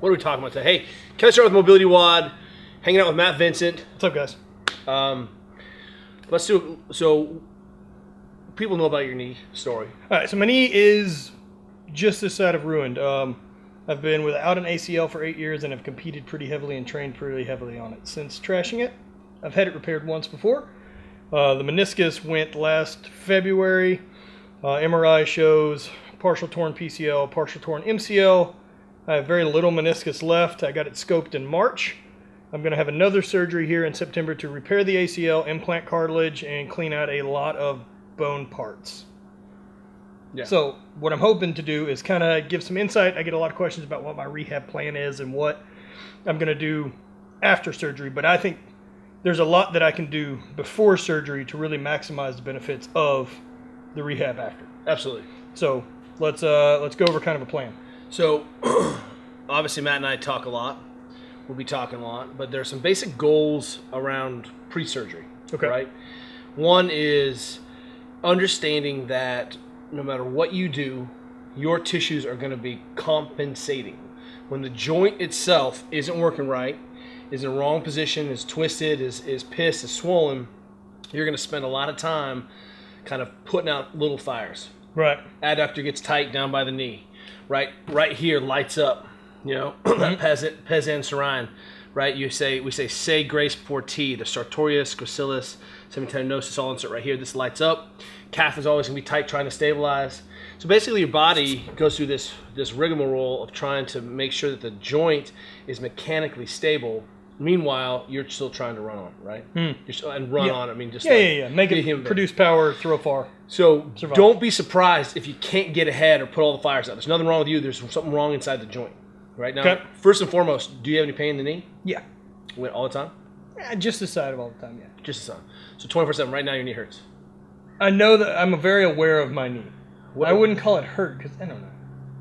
What are we talking about today? Hey, can I start with Mobility WOD? Hanging out with Matt Vincent. What's up, guys? Let's do so. People know about your knee story. All right, so my knee is just this side of ruined. I've been without an ACL for 8 years and have competed pretty heavily and trained pretty heavily on it since trashing it. I've had it repaired once before. The meniscus went last February. MRI shows partial torn PCL, partial torn MCL. I have very little meniscus left. I got it scoped in March. I'm going to have another surgery here in September to repair the ACL, implant cartilage, and clean out a lot of bone parts. Yeah. So what I'm hoping to do is kind of give some insight. I get a lot of questions about what my rehab plan is and what I'm going to do after surgery, but I think there's a lot that I can do before surgery to really maximize the benefits of the rehab after. Absolutely. So let's go over kind of a plan. So obviously Matt and I talk a lot. We'll be talking a lot, but there are some basic goals around pre-surgery. Okay. Right? One is understanding that no matter what you do, your tissues are going to be compensating. When the joint itself isn't working right, is in the wrong position, is twisted, is pissed, is swollen, you're going to spend a lot of time kind of putting out little fires. Right. Adductor gets tight down by the knee. Right here lights up. You know, that pes anserine, right? We say grace before T, the sartorius, gracilis, semitendinosus, all insert right here. This lights up. Calf is always going to be tight, trying to stabilize. So basically your body goes through this rigmarole of trying to make sure that the joint is mechanically stable. Meanwhile, you're still trying to run on, right? And run on, I mean, just Make it produce power, throw far. So survive. Don't be surprised if you can't get ahead or put all the fires out. There's nothing wrong with you. There's something wrong inside the joint. Right now, Okay. First and foremost, do you have any pain in the knee? Yeah. All the time? Just the side of all the time, yeah. Just the time. So 24/7, right now your knee hurts. I know that I'm very aware of my knee. I wouldn't call it hurt because I don't know.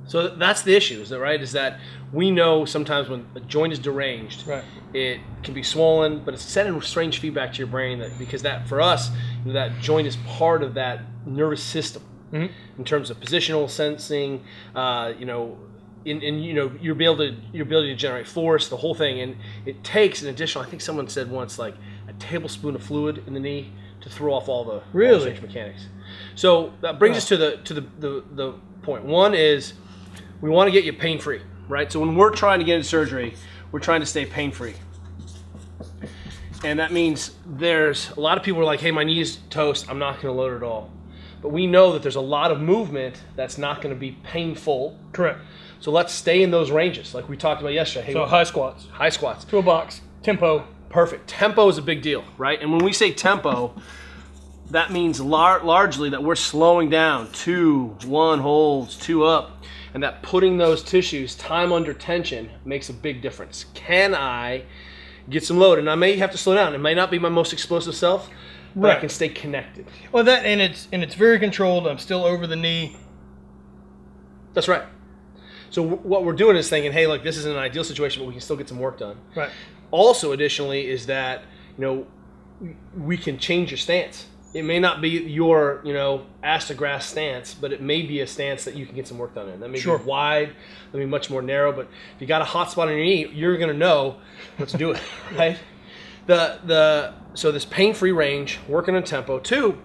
So that's the issue, is that right? Is that we know sometimes when a joint is deranged, Right. it can be swollen, but it's sending strange feedback to your brain because that for us, that joint is part of that nervous system in terms of positional sensing, in your ability to generate force, the whole thing, and it takes an additional. I think someone said once, like a tablespoon of fluid in the knee to throw off all the strange mechanics. So that brings us to the point. One is we want to get you pain free, right? So when we're trying to get into surgery, we're trying to stay pain free, and that means there's a lot of people are like, "Hey, my knee's toast. I'm not going to load it at all," but we know that there's a lot of movement that's not going to be painful. Correct. So let's stay in those ranges, like we talked about yesterday. Hey, So high squats. high squats. To a box. Tempo. Perfect. Tempo is a big deal, right? And when we say tempo, that means largely that we're slowing down. 2, 1 holds, 2 up. And that putting those tissues, time under tension, makes a big difference. Can I get some load? And I may have to slow down. It may not be my most explosive self, but I can stay connected. Well, it's very controlled. I'm still over the knee. That's right. So what we're doing is thinking, hey, look, this isn't an ideal situation, but we can still get some work done. Right. Also, additionally, is that, we can change your stance. It may not be your, ass to grass stance, but it may be a stance that you can get some work done in. That may be wide, that may be much more narrow, but if you got a hot spot on your knee, you're going to know let's do it, right? So this pain-free range, working on tempo. 2,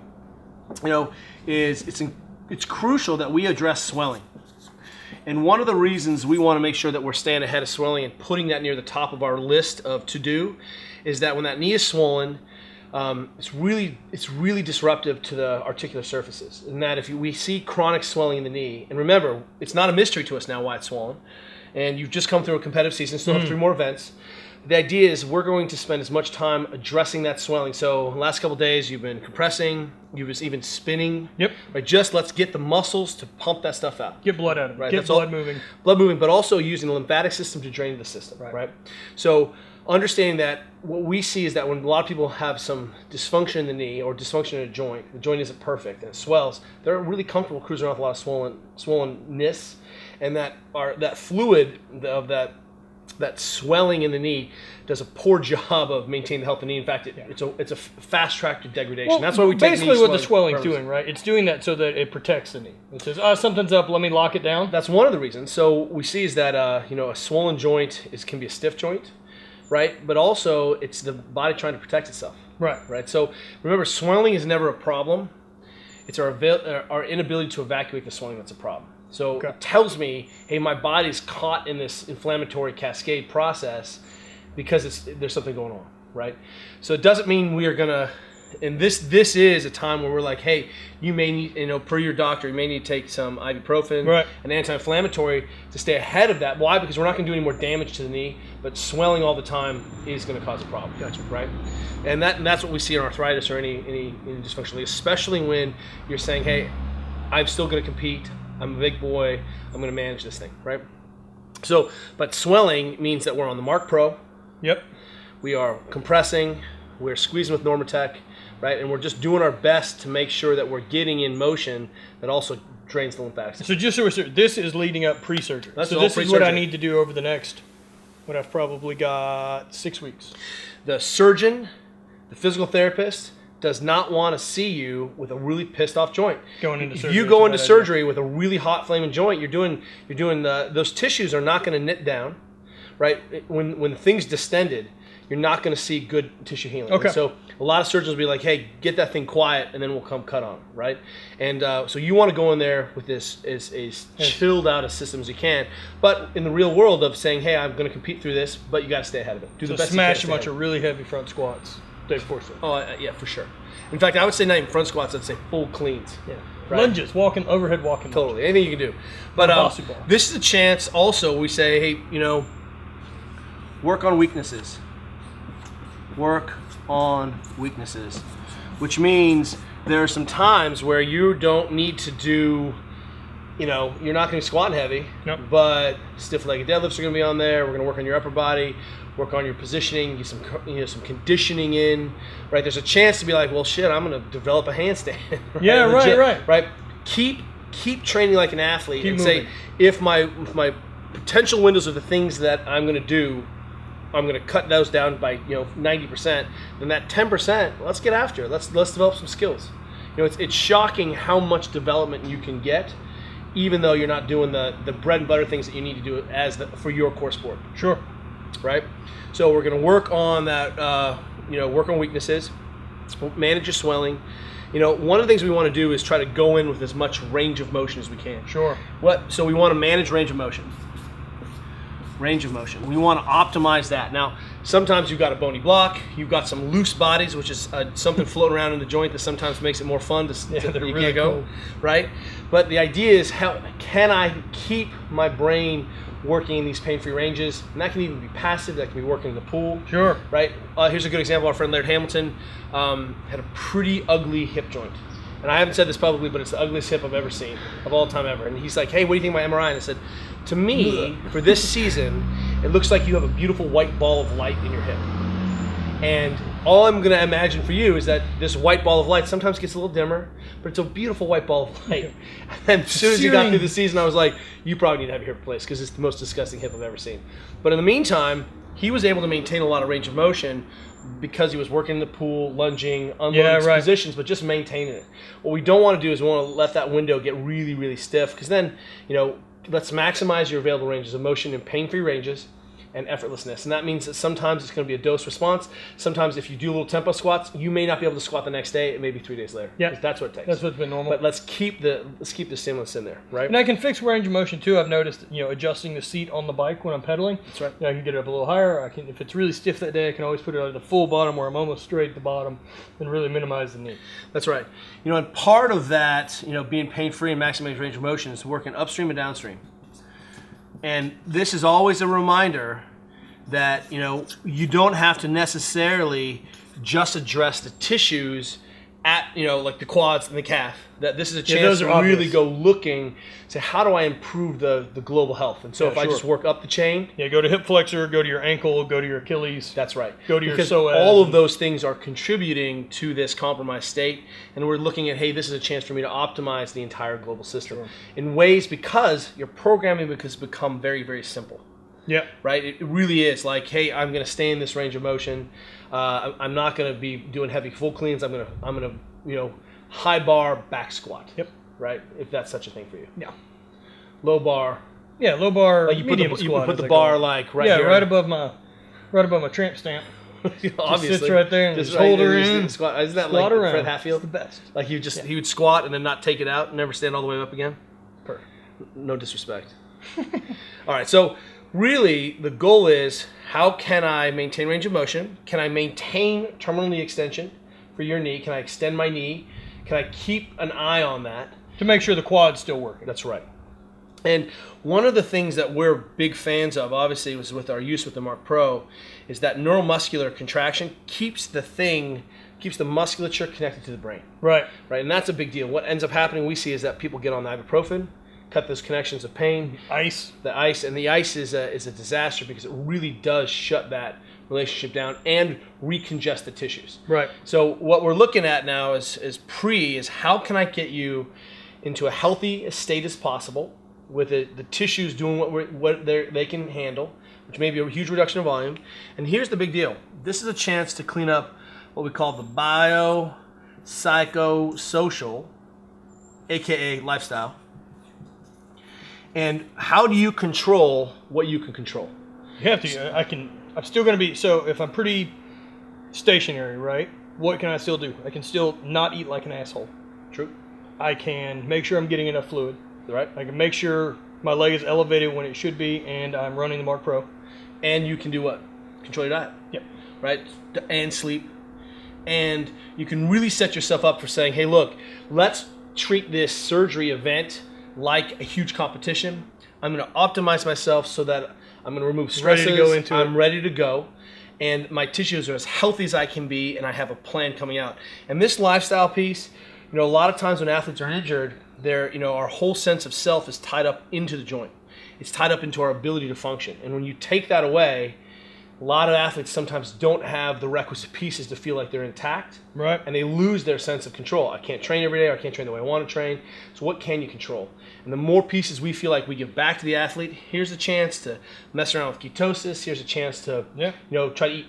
is it's crucial that we address swelling. And one of the reasons we want to make sure that we're staying ahead of swelling and putting that near the top of our list of to-do is that when that knee is swollen, it's really disruptive to the articular surfaces. And that if we see chronic swelling in the knee, and remember, it's not a mystery to us now why it's swollen, and you've just come through a competitive season, still have 3 more events. The idea is we're going to spend as much time addressing that swelling. So the last couple of days you've been compressing, you've been even spinning. Yep. Right, just let's get the muscles to pump that stuff out. Get blood out of it. Right. Get blood moving. Blood moving, but also using the lymphatic system to drain the system. Right. So understanding that what we see is that when a lot of people have some dysfunction in the knee or dysfunction in a joint, the joint isn't perfect and it swells, they're really comfortable cruising around with a lot of swollenness, and that fluid of that that swelling in the knee does a poor job of maintaining the health of the knee. In fact, it's a fast track to degradation. Well, that's why we take basically knee what the swelling's purpose. doing, right? It's doing that so that it protects the knee. It says, something's up, let me lock it down. That's one of the reasons. So we see is that a swollen joint can be a stiff joint, right? But also it's the body trying to protect itself. Right. So remember, swelling is never a problem. It's our inability to evacuate the swelling that's a problem. So it tells me, hey, my body's caught in this inflammatory cascade process because there's something going on, right? So it doesn't mean we are gonna. And this is a time where we're like, hey, you may need, per your doctor, you may need to take some ibuprofen, an anti-inflammatory to stay ahead of that. Why? Because we're not going to do any more damage to the knee, but swelling all the time is going to cause a problem. Right? And that's what we see in arthritis or any dysfunctional, especially when you're saying, hey, I'm still going to compete. I'm a big boy. I'm going to manage this thing, right? So, but swelling means that we're on the Mark Pro. Yep. We are compressing. We're squeezing with Normatec. Right, and we're just doing our best to make sure that we're getting in motion that also drains the lymphatic system. So just so we're sure, this is leading up pre-surgery. So this is what I need to do over the next, what I've probably got 6 weeks. The surgeon, the physical therapist, does not want to see you with a really pissed off joint. Going into surgery. If you go into surgery with a really hot flaming joint, those tissues are not going to knit down, right? When the thing's distended, you're not going to see good tissue healing. Okay. And so a lot of surgeons will be like, hey, get that thing quiet, and then we'll come cut on, right? And so you want to go in there with this as chilled out a system as you can. But in the real world of saying, hey, I'm going to compete through this, but you got to stay ahead of it. Do the best smash you a bunch of really heavy front squats day before surgery. Oh, yeah, for sure. In fact, I would say not even front squats. I'd say full cleans. Yeah. Right? Lunges, overhead walking. Totally. Anything you can do. But this is a chance also we say, hey, work on weaknesses. Work on weaknesses, which means there are some times where you don't need to do, you're not going to be squatting heavy, but stiff-legged deadlifts are going to be on there. We're going to work on your upper body, work on your positioning, get some conditioning in, right? There's a chance to be like, well, shit, I'm going to develop a handstand. Right? Yeah, right. Keep training like an athlete keep and moving. Say, if my potential windows of the things that I'm going to do, I'm going to cut those down by 90%. Then that 10%, let's get after it. Let's develop some skills. It's shocking how much development you can get, even though you're not doing the bread and butter things that you need to do for your core sport. Sure. Right. So we're going to work on that. Work on weaknesses, manage your swelling. One of the things we want to do is try to go in with as much range of motion as we can. Sure. So we want to manage range of motion. Range of motion. We want to optimize that. Now, sometimes you've got a bony block, you've got some loose bodies, which is something floating around in the joint that sometimes makes it more fun they're really cool. Right? But the idea is, how can I keep my brain working in these pain-free ranges? And that can even be passive, that can be working in the pool. Sure. Right? Here's a good example. Our friend Laird Hamilton had a pretty ugly hip joint. And I haven't said this publicly, but it's the ugliest hip I've ever seen, of all time ever. And he's like, hey, what do you think of my MRI? And I said, to me, for this season, it looks like you have a beautiful white ball of light in your hip. And all I'm going to imagine for you is that this white ball of light sometimes gets a little dimmer, but it's a beautiful white ball of light. And as soon as he got through the season, I was like, you probably need to have your hip replaced because it's the most disgusting hip I've ever seen. But in the meantime, he was able to maintain a lot of range of motion because he was working in the pool, lunging, unloading positions, but just maintaining it. What we don't want to do is we want to let that window get really, really stiff, because then, let's maximize your available ranges of motion in pain-free ranges and effortlessness. And that means that sometimes it's going to be a dose response. Sometimes if you do little tempo squats, you may not be able to squat the next day. It may be 3 days later. Yeah, that's what it takes. That's what's been normal. But let's keep the stimulus in there, right? And I can fix range of motion too. I've noticed, adjusting the seat on the bike when I'm pedaling. That's right. I can get it up a little higher. If it's really stiff that day, I can always put it at the full bottom where I'm almost straight at the bottom and really minimize the knee. That's right. And part of that, being pain-free and maximizing range of motion is working upstream and downstream. And this is always a reminder that you don't have to necessarily just address the tissues at like the quads and the calf. That this is a chance to really go looking, say, how do I improve the global health? And so if I just work up the chain, go to hip flexor, go to your ankle, go to your Achilles. That's right. Go to your psoas. All of those things are contributing to this compromised state, and we're looking at, hey, this is a chance for me to optimize the entire global system in ways, because your programming has become very, very simple. Yeah. Right? It really is like, hey, I'm going to stay in this range of motion. I'm not going to be doing heavy full cleans. I'm going to, high bar back squat. Yep. Right? If that's such a thing for you. Yeah. Low bar. Yeah, low bar. Like you medium squat. put the bar like right here. right above my tramp stamp. Obviously. Just sits right there and just hold her in. Squat. Isn't that squat like around. Fred Hatfield? It's the best. Like he would squat and then not take it out and never stand all the way up again? Perfect. No disrespect. All right, so really the goal is, how can I maintain range of motion? Can I maintain terminal knee extension for your knee? Can I extend my knee? Can I keep an eye on that? To make sure the quad's still working. That's right. And one of the things that we're big fans of, obviously, was with our use with the Mark Pro, is that neuromuscular contraction keeps the musculature connected to the brain. Right. Right, and that's a big deal. What ends up happening, we see, is that people get on ibuprofen, cut those connections of pain. The ice is a disaster because it really does shut that relationship down and recongest the tissues. Right. So what we're looking at now is how can I get you into a healthy state as possible, with the tissues doing what they can handle, which may be a huge reduction in volume. And here's the big deal. This is a chance to clean up what we call the bio-psychosocial, aka lifestyle. And how do you control what you can control? You have to. I'm still going to be, so if I'm pretty stationary, right, what can I still do? I can still not eat like an asshole. True. I can make sure I'm getting enough fluid. Right. I can make sure my leg is elevated when it should be, and I'm running the Mark Pro. And you can do what? Control your diet. Yep. Right? And sleep. And you can really set yourself up for saying, hey, look, let's treat this surgery event like a huge competition. I'm going to optimize myself so that I'm going to remove stresses. I'm ready to go. And my tissues are as healthy as I can be, and I have a plan coming out. And this lifestyle piece, a lot of times when athletes are injured, our whole sense of self is tied up into the joint. It's tied up into our ability to function. And when you take that away, a lot of athletes sometimes don't have the requisite pieces to feel like they're intact. Right. And they lose their sense of control. I can't train every day, or I can't train the way I want to train. So what can you control? And the more pieces we feel like we give back to the athlete, here's a chance to mess around with ketosis. Here's a chance to, try to eat,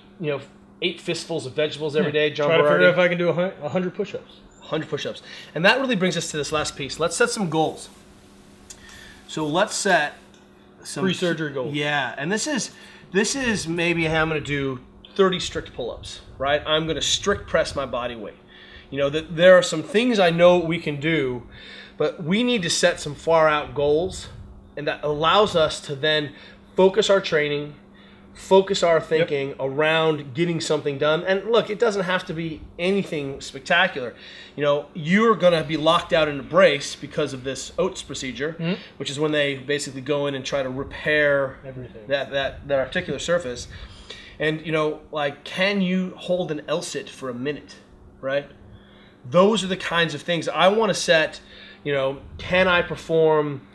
8 fistfuls of vegetables every day. John Try to Berardi. figure out if I can do 100 push-ups. 100 push-ups. And that really brings us to this last piece. Let's set some goals. So let's set some pre-surgery goals. Yeah, and this is maybe how I'm going to do 30 strict pull-ups, right? I'm going to strict press my body weight. That there are some things I know we can do, but we need to set some far-out goals, and that allows us to then focus our training, focus our thinking around getting something done. And look, it doesn't have to be anything spectacular. You're going to be locked out in a brace because of this OATS procedure, which is when they basically go in and try to repair everything, that articular surface. And, can you hold an L-sit for a minute, right? Those are the kinds of things I want to set. Can I perform,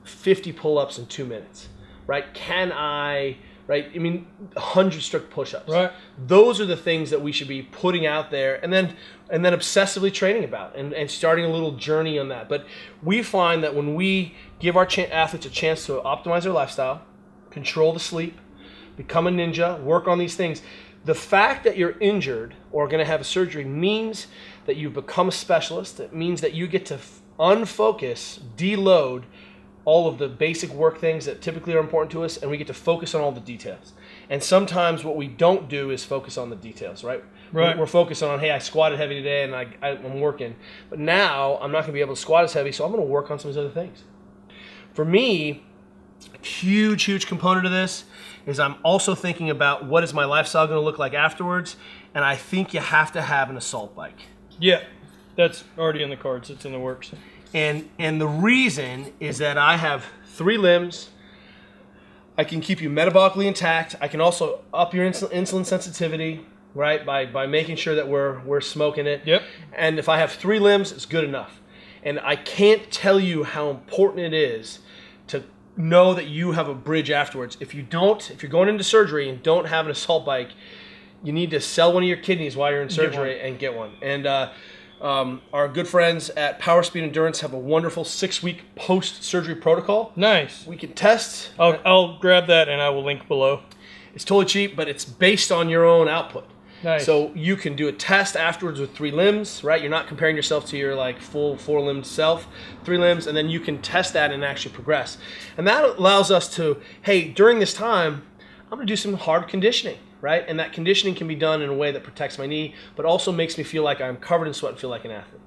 50 pull-ups in 2 minutes, right? Can I... Right, 100 strict push-ups. Right. Those are the things that we should be putting out there, and then obsessively training about, and starting a little journey on that. But we find that when we give our athletes a chance to optimize their lifestyle, control the sleep, become a ninja, work on these things, the fact that you're injured or going to have a surgery means that you've become a specialist. It means that you get to unfocus, deload all of the basic work things that typically are important to us, and we get to focus on all the details. And sometimes what we don't do is focus on the details, right? We're focusing on, hey, I squatted heavy today and I'm working. But now I'm not going to be able to squat as heavy, so I'm going to work on some of these other things. For me, a huge component of this is I'm also thinking about what is my lifestyle going to look like afterwards, and I think you have to have an assault bike. Yeah, that's already in the cards. It's in the works. And the reason is that I have 3 limbs. I can keep you metabolically intact. I can also up your insulin sensitivity, right, by making sure that we're smoking it. Yep. And if I have 3 limbs, it's good enough. And I can't tell you how important it is to know that you have a bridge afterwards. If you're going into surgery and don't have an assault bike, you need to sell one of your kidneys while you're in surgery and get one. And Our good friends at Power Speed Endurance have a wonderful 6-week post-surgery protocol. Nice. We can test. I'll grab that and I will link below. It's totally cheap, but it's based on your own output. Nice. So you can do a test afterwards with 3 limbs, right?'re not comparing yourself to your like full 4-limbed self, 3 limbs, and then you can test that and actually progress. And that allows us to, hey, during this time, I'm going to do some hard conditioning, right? And that conditioning can be done in a way that protects my knee, but also makes me feel like I'm covered in sweat and feel like an athlete.